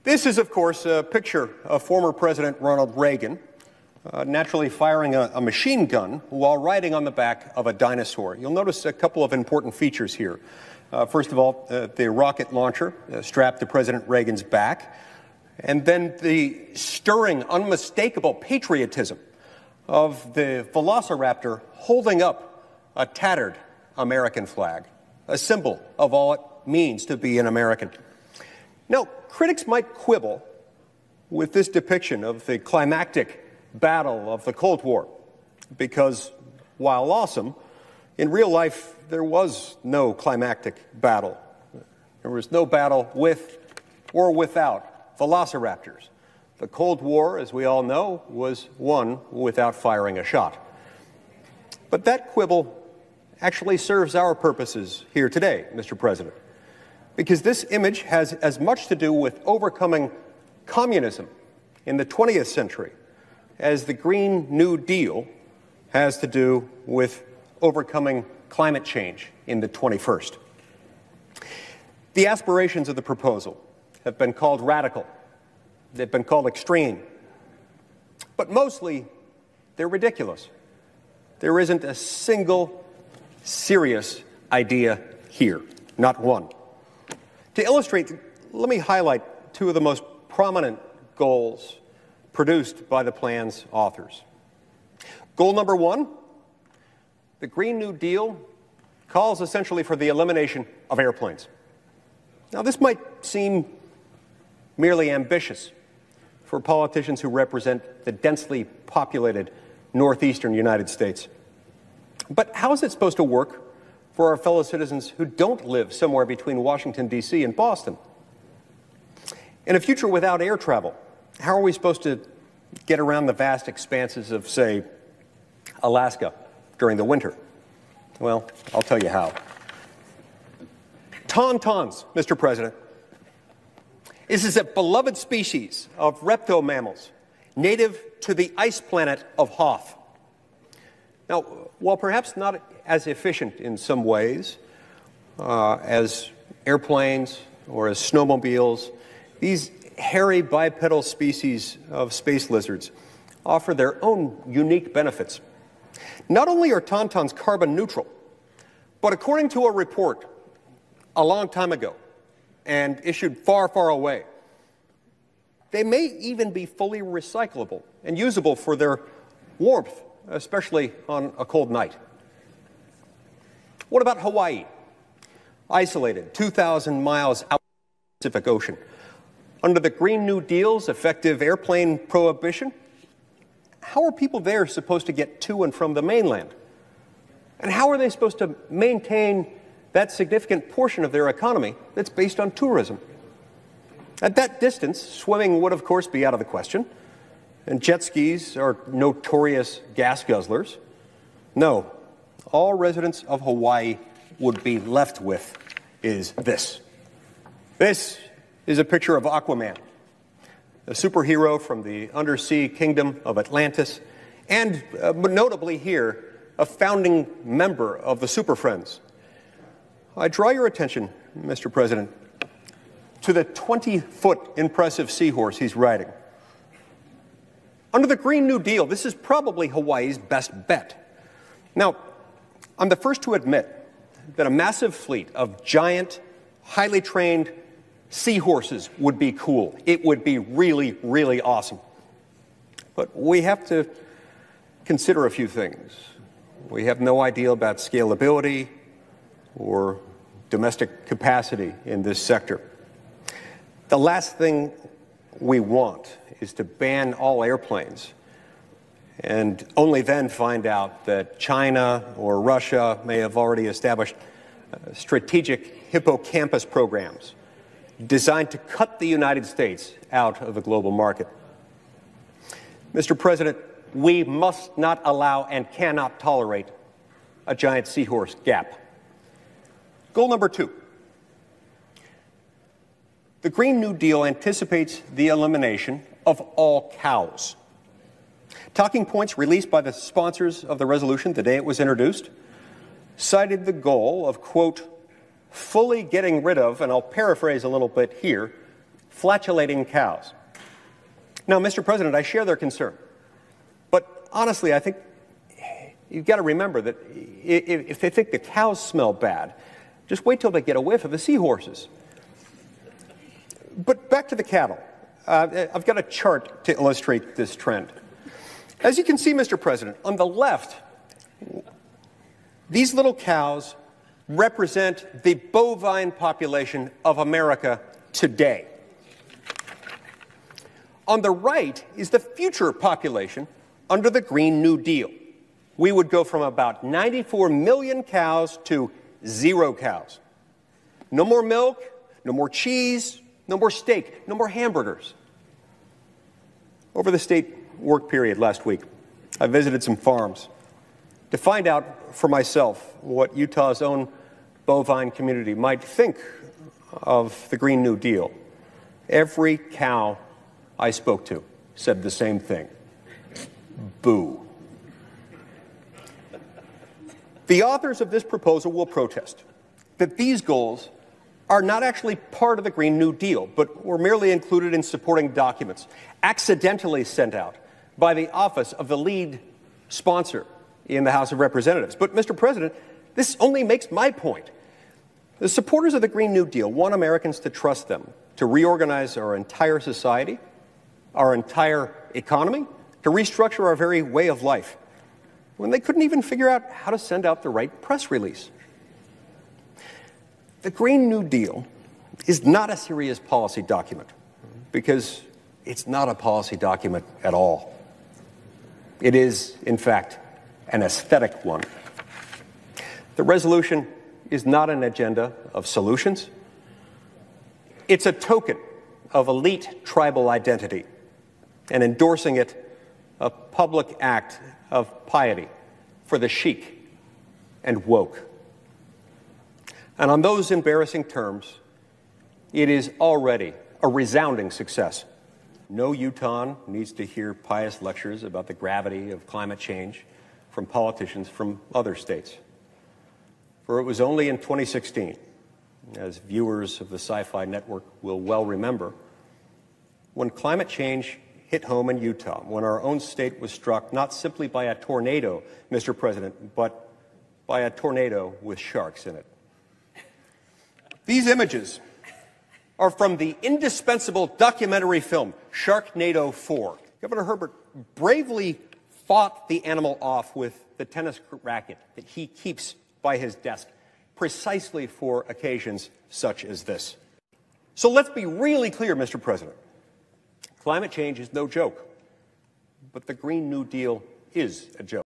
This is, of course, a picture of former President Ronald Reagan naturally firing a machine gun while riding on the back of a dinosaur. You'll notice a couple of important features here. First of all, the rocket launcher strapped to President Reagan's back, and then the stirring, unmistakable patriotism of the velociraptor holding up a tattered American flag, a symbol of all it means to be an American. Now, critics might quibble with this depiction of the climactic battle of the Cold War, because while awesome, in real life there was no climactic battle. There was no battle with or without velociraptors. The Cold War, as we all know, was won without firing a shot. But that quibble actually serves our purposes here today, Mr. President, because this image has as much to do with overcoming communism in the 20th century as the Green New Deal has to do with overcoming climate change in the 21st. The aspirations of the proposal have been called radical. They've been called extreme. But mostly, they're ridiculous. There isn't a single serious idea here, not one. To illustrate, let me highlight two of the most prominent goals produced by the plan's authors. Goal number one, the Green New Deal calls essentially for the elimination of airplanes. Now, this might seem merely ambitious for politicians who represent the densely populated northeastern United States. But how is it supposed to work for our fellow citizens who don't live somewhere between Washington, D.C. and Boston? In a future without air travel, how are we supposed to get around the vast expanses of, say, Alaska during the winter? Well, I'll tell you how. Tauntauns, Mr. President. This is a beloved species of reptomammals, native to the ice planet of Hoth. Now, while perhaps not as efficient in some ways as airplanes or as snowmobiles, these hairy bipedal species of space lizards offer their own unique benefits. Not only are tauntauns carbon neutral, but according to a report a long time ago and issued far, far away, they may even be fully recyclable and usable for their warmth, especially on a cold night. What about Hawaii? Isolated 2,000 miles out of the Pacific Ocean. Under the Green New Deal's effective airplane prohibition, how are people there supposed to get to and from the mainland? And how are they supposed to maintain that significant portion of their economy that's based on tourism? At that distance, swimming would, of course, be out of the question, and jet skis are notorious gas guzzlers. No, all residents of Hawaii would be left with is this. This is a picture of Aquaman, a superhero from the undersea kingdom of Atlantis, and notably here, a founding member of the Super Friends. I draw your attention, Mr. President, to the 20-foot impressive seahorse he's riding. Under the Green New Deal, this is probably Hawaii's best bet. Now, I'm the first to admit that a massive fleet of giant, highly trained seahorses would be cool. It would be really, really awesome. But we have to consider a few things. We have no idea about scalability or domestic capacity in this sector. The last thing we want is to ban all airplanes and only then find out that China or Russia may have already established strategic hippocampus programs designed to cut the United States out of the global market. Mr. President, we must not allow and cannot tolerate a giant seahorse gap. Goal number two. The Green New Deal anticipates the elimination of all cows. Talking points released by the sponsors of the resolution the day it was introduced cited the goal of, quote, fully getting rid of, and I'll paraphrase a little bit here, flatulating cows. Now, Mr. President, I share their concern. But honestly, I think you've got to remember that if they think the cows smell bad, just wait till they get a whiff of the seahorses. But back to the cattle. I've got a chart to illustrate this trend. As you can see, Mr. President, on the left, these little cows represent the bovine population of America today. On the right is the future population under the Green New Deal. We would go from about 94 million cows to 0 cows. No more milk, no more cheese, no more steak, no more hamburgers. Over the state work period last week, I visited some farms to find out for myself what Utah's own bovine community might think of the Green New Deal. Every cow I spoke to said the same thing. Boo. The authors of this proposal will protest that these goals are not actually part of the Green New Deal, but were merely included in supporting documents, accidentally sent out by the office of the lead sponsor in the House of Representatives. But, Mr. President, this only makes my point. The supporters of the Green New Deal want Americans to trust them to reorganize our entire society, our entire economy, to restructure our very way of life, when they couldn't even figure out how to send out the right press release. The Green New Deal is not a serious policy document because it's not a policy document at all. It is, in fact, an aesthetic one. The resolution is not an agenda of solutions. It's a token of elite tribal identity, and endorsing it a public act of piety for the chic and woke. And on those embarrassing terms, it is already a resounding success. No Utahn needs to hear pious lectures about the gravity of climate change from politicians from other states. For it was only in 2016, as viewers of the Sci-Fi Network will well remember, when climate change hit home in Utah, when our own state was struck not simply by a tornado, Mr. President, but by a tornado with sharks in it. These images are from the indispensable documentary film, Sharknado 4. Governor Herbert bravely fought the animal off with the tennis racket that he keeps by his desk, precisely for occasions such as this. So let's be really clear, Mr. President. Climate change is no joke, but the Green New Deal is a joke.